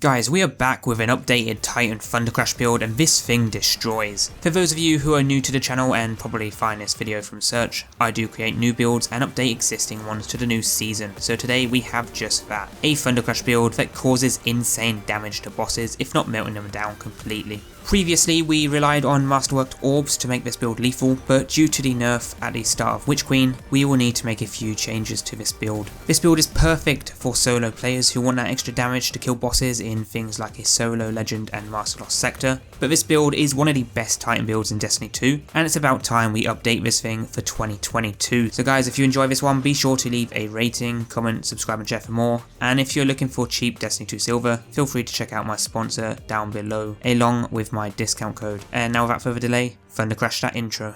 Guys, we are back with an updated Titan Thundercrash build and this thing destroys. For those of you who are new to the channel and probably find this video from search, I do create new builds and update existing ones to the new season, so today we have just that. A Thundercrash build that causes insane damage to bosses, if not melting them down completely. Previously we relied on masterworked orbs to make this build lethal, but due to the nerf at the start of Witch Queen, we will need to make a few changes to this build. This build is perfect for solo players who want that extra damage to kill bosses in things like a solo legend and master lost sector, but this build is one of the best Titan builds in Destiny 2, and it's about time we update this thing for 2022. So guys, if you enjoy this one, be sure to leave a rating, comment, subscribe and share for more, and if you're looking for cheap Destiny 2 silver, feel free to check out my sponsor down below, along with my discount code. And now without further delay, thundercrash that intro.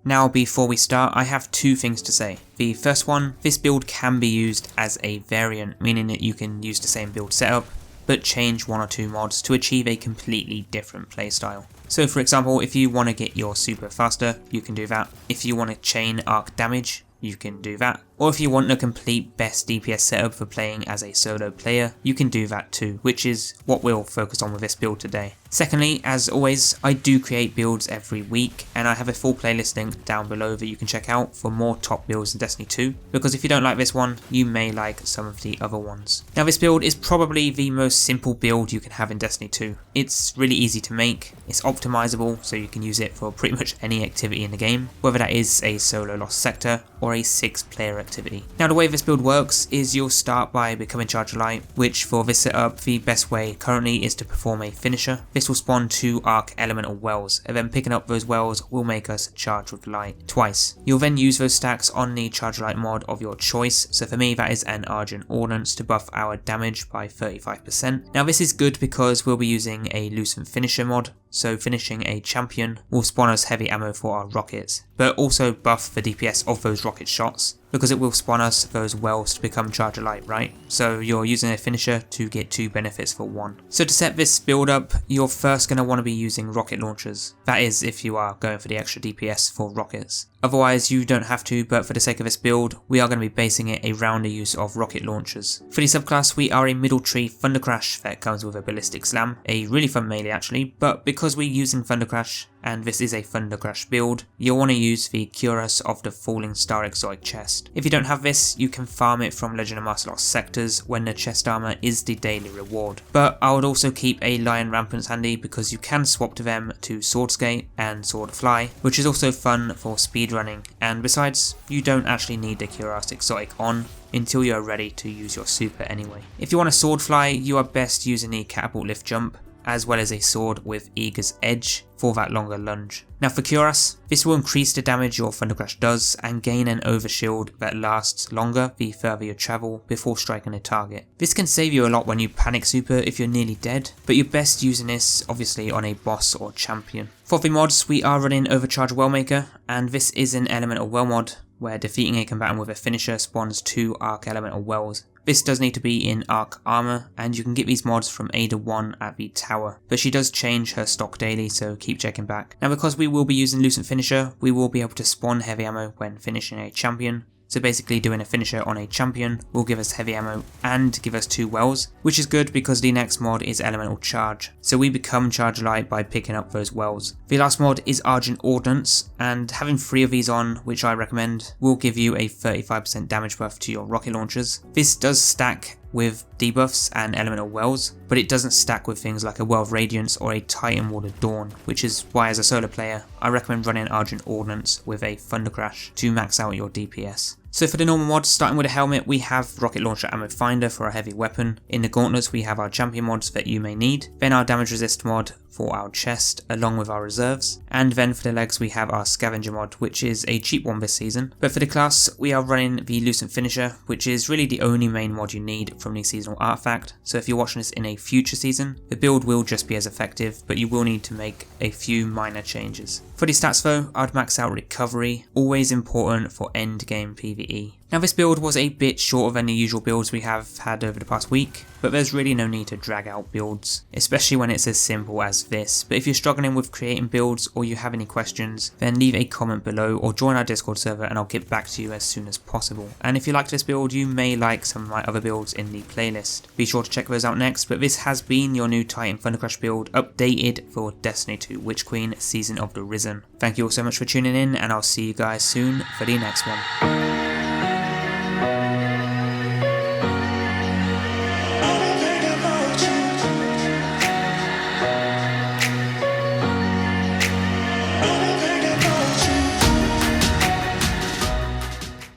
Now before we start, I have two things to say. The first one, this build can be used as a variant, meaning that you can use the same build setup, but change one or two mods to achieve a completely different playstyle. So for example, if you want to get your super faster, you can do that. If you want to chain arc damage, you can do that. Or if you want a complete best DPS setup for playing as a solo player, you can do that too, which is what we'll focus on with this build today. Secondly, as always, I do create builds every week, and I have a full playlist link down below that you can check out for more top builds in Destiny 2, because if you don't like this one, you may like some of the other ones. Now this build is probably the most simple build you can have in Destiny 2. It's really easy to make, it's optimizable, so you can use it for pretty much any activity in the game, whether that is a solo lost sector or a 6-player activity. Now the way this build works is you'll start by becoming Charge of Light, which for this setup the best way currently is to perform a finisher. This will spawn 2 Arc Elemental Wells, and then picking up those wells will make us charge with light twice. You'll then use those stacks on the Charge of Light mod of your choice, so for me that is an Argent Ordnance to buff our damage by 35%. Now this is good because we'll be using a Lucent Finisher mod, so finishing a champion will spawn us heavy ammo for our rockets, but also buff the DPS of those rocket shots, because it will spawn us those wells to become Charge of Light, right? So you're using a finisher to get 2 benefits for 1. So to set this build up, you're first going to want to be using rocket launchers. That is if you are going for the extra DPS for rockets. Otherwise you don't have to, but for the sake of this build, we are going to be basing it around the use of rocket launchers. For the subclass, we are a middle tree Thundercrash that comes with a ballistic slam, a really fun melee actually, but because we're using Thundercrash, and this is a Thundercrash build, you'll want to use the Cuirass of the Falling Star Exotic chest. If you don't have this, you can farm it from Legend of Master Lost sectors when the chest armor is the daily reward. But I would also keep a Lion Rampants handy because you can swap to them to Sword Skate and Sword Fly, which is also fun for speedrunning, and besides, you don't actually need the Cuirass Exotic on until you are ready to use your super anyway. If you want a Sword Fly, you are best using the Catapult Lift Jump, as well as a sword with Eager's Edge for that longer lunge. Now for Cuirass, this will increase the damage your Thundercrash does and gain an overshield that lasts longer the further you travel before striking a target. This can save you a lot when you panic super if you're nearly dead, but you're best using this obviously on a boss or champion. For the mods, we are running Overcharge Wellmaker, and this is an Elemental Well mod where defeating a combatant with a finisher spawns 2 Arc Elemental Wells. This does need to be in Arc Armor, and you can get these mods from Ada 1 at the tower, but she does change her stock daily, so keep checking back. Now because we will be using Lucent Finisher, we will be able to spawn heavy ammo when finishing a champion. So basically doing a finisher on a champion will give us heavy ammo and give us 2 wells, which is good because the next mod is Elemental Charge, so we become Charge Light by picking up those wells. The last mod is Argent Ordnance, and having 3 of these on, which I recommend, will give you a 35% damage buff to your rocket launchers. This does stack with debuffs and elemental wells, but it doesn't stack with things like a Well of Radiance or a Titan Ward of Dawn, which is why as a solo player, I recommend running Argent Ordnance with a Thundercrash to max out your DPS. So for the normal mods, starting with a helmet, we have Rocket Launcher Ammo Finder for a heavy weapon. In the gauntlets, we have our champion mods that you may need. Then our damage resist mod for our chest, along with our reserves. And then for the legs, we have our scavenger mod, which is a cheap one this season. But for the class, we are running the Lucent Finisher, which is really the only main mod you need from the seasonal artifact. So if you're watching this in a future season, the build will just be as effective, but you will need to make a few minor changes. For the stats though, I'd max out recovery, always important for end game PvE. Now this build was a bit shorter than the usual builds we have had over the past week, but but there's really no need to drag out builds, especially when it's as simple as this. But if you're struggling with creating builds or you have any questions, then leave a comment below or join our Discord server and I'll get back to you as soon as possible. And if you liked this build, you may like some of my other builds in the playlist. Be sure to check those out next, but this has been your new Titan Thundercrash build updated for Destiny 2 Witch Queen Season of the Risen. Thank you all so much for tuning in, and I'll see you guys soon for the next one.